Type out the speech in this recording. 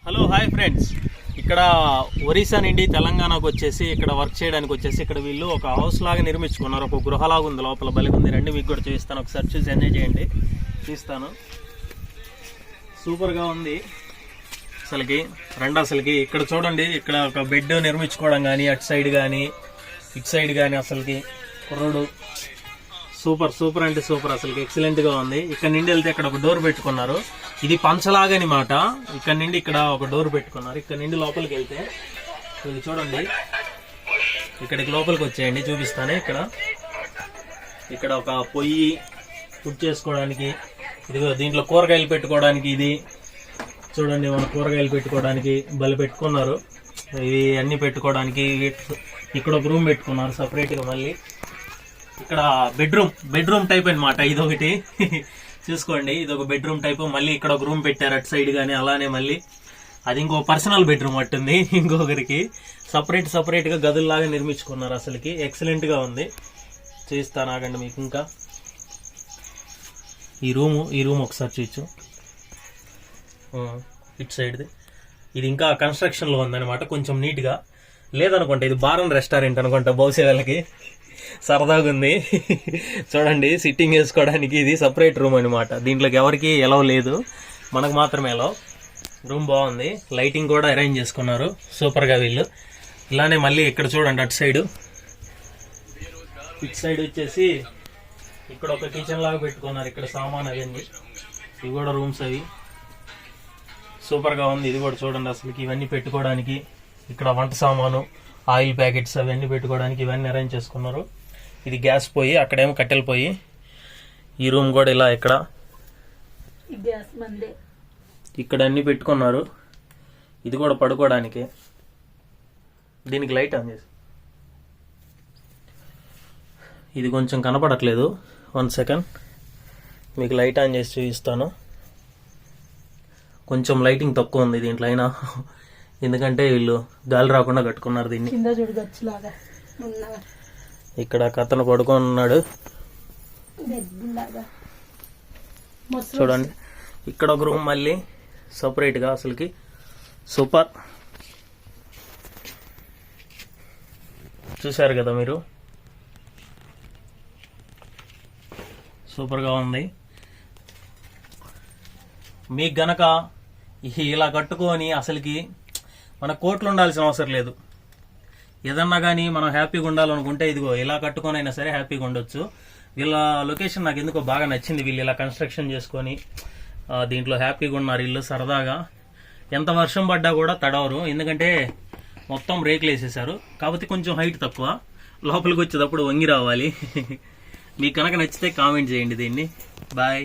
Hello hi friends, ఇక్కడ ఒరిస్సా నుండి తెలంగాణకు వచ్చేసి ఇక్కడ వర్క్ చేయడానికి వచ్చేసి ఇక్కడ వీళ్ళు ఒక హౌస్ లాగా నిర్మించుకున్నారు. ఒక గృహలాగా ఉంది, లోపల బలిగా ఉంది. రండి మీకు కూడా చూపిస్తాను, ఒకసారి చూసి ఎంజాయ్ చేయండి. చూస్తాను, సూపర్గా ఉంది అసలుకి. అసలుకి ఇక్కడ చూడండి, ఇక్కడ ఒక బెడ్ నిర్మించుకోవడం కానీ అటు సైడ్ కానీ ఇటు సైడ్ కానీ అసలుకి రోడ్డు సూపర్ అంటే సూపర్, అసలు ఎక్సలెంట్ గా ఉంది. ఇక్కడ నుండి వెళ్తే ఇక్కడ ఒక డోర్ పెట్టుకున్నారు, ఇది పంచలాగని మాట. ఇక్కడ నుండి ఇక్కడ ఒక డోర్ పెట్టుకున్నారు, ఇక్కడ నుండి లోపలికి వెళ్తే ఇది చూడండి, ఇక్కడికి లోపలికి వచ్చేయండి చూపిస్తాను. ఇక్కడ ఒక పొయ్యి కుక్ చేసుకోవడానికి, ఇదిగో దీంట్లో కూరగాయలు పెట్టుకోవడానికి, ఇది చూడండి మన కూరగాయలు పెట్టుకోవడానికి బలి పెట్టుకున్నారు. ఇవి అన్ని పెట్టుకోవడానికి ఇక్కడ ఒక రూమ్ పెట్టుకున్నారు సపరేట్ గా. మళ్ళీ ఇక్కడ బెడ్రూమ్ టైప్ అనమాట, ఇదొకటి చూసుకోండి, ఇది ఒక బెడ్రూమ్ టైప్. మళ్ళీ ఇక్కడ ఒక రూమ్ పెట్టారు అటు సైడ్ గానీ, అలానే మళ్ళీ అది ఇంకో పర్సనల్ బెడ్రూమ్ అట్టుంది. ఇంకొకరికి సపరేట్ గా గదుల్లాగా నిర్మించుకున్నారు. అసలుకి ఎక్సలెంట్ గా ఉంది. చూస్తాను ఆగండి మీకు. ఇంకా ఈ రూమ్ ఒకసారి చూచు, ఇటు సైడ్ది. ఇది ఇంకా కన్స్ట్రక్షన్ లో ఉందన్నమాట, కొంచెం నీట్ గా లేదనుకుంటా. ఇది బార్ అండ్ రెస్టారెంట్ అనుకుంటా బహుశా. వాళ్ళకి సరదాగా ఉంది. చూడండి, సిట్టింగ్ వేసుకోవడానికి ఇది సపరేట్ రూమ్ అనమాట. దీంట్లోకి ఎవరికి ఎలవ్ లేదు, మనకు మాత్రమే ఎలవ్. రూమ్ బాగుంది, లైటింగ్ కూడా అరేంజ్ చేసుకున్నారు సూపర్ గా వీళ్ళు. ఇలానే మళ్ళీ ఇక్కడ చూడండి, అటు సైడ్ ఇటు సైడ్ వచ్చేసి ఇక్కడ ఒక కిచెన్ లాగా పెట్టుకున్నారు. ఇక్కడ సామాన్ అదండి, ఇవి కూడా రూమ్స్ అవి సూపర్ గా ఉంది. ఇది కూడా చూడండి, అసలు ఇవన్నీ పెట్టుకోవడానికి ఇక్కడ వంట సామాను, ఆయిల్ ప్యాకెట్స్ అవన్నీ పెట్టుకోవడానికి ఇవన్నీ అరేంజ్ చేసుకున్నారు. ఇది గ్యాస్ పొయ్యి, అక్కడేమో కట్టెల పొయ్యి. ఈ రూమ్ కూడా ఇలా ఇక్కడ అన్ని పెట్టుకున్నారు. ఇది కూడా పడుకోవడానికి. దీనికి లైట్ ఆన్ చేసి, ఇది కొంచెం కనపడట్లేదు, 1 సెకండ్ మీకు లైట్ ఆన్ చేసి చూపిస్తాను. కొంచెం లైటింగ్ తక్కువ ఉంది దీంట్లో అయినా, ఎందుకంటే వీళ్ళు గాలి రాకుండా కట్టుకున్నారు దీన్ని. ఇక్కడ కథను పడుకొని ఉన్నాడు చూడండి. ఇక్కడ ఒక రూమ్ మళ్ళీ సపరేట్ గా, అసలుకి సూపర్. చూసారు కదా మీరు, సూపర్ గా ఉంది. మీకు గనక ఇలా కట్టుకొని అసలుకి మన కోట్లు ఉండాల్సిన అవసరం లేదు. ఏదన్నా కానీ మనం హ్యాపీగా ఉండాలనుకుంటే ఇదిగో ఇలా కట్టుకొని అయినా సరే హ్యాపీగా ఉండొచ్చు. వీళ్ళ లొకేషన్ నాకు ఎందుకో బాగా నచ్చింది. వీళ్ళు ఇలా కన్స్ట్రక్షన్ చేసుకొని దీంట్లో హ్యాపీగా ఉన్నారు. ఇల్లు సరదాగా, ఎంత వర్షం పడ్డా కూడా తడవరు, ఎందుకంటే మొత్తం రేకులు వేసేసారు. కాబట్టి కొంచెం హైట్ తక్కువ, లోపలికి వచ్చేటప్పుడు వంగి రావాలి. మీకు కనుక నచ్చితే కామెంట్ చేయండి దీన్ని. బాయ్.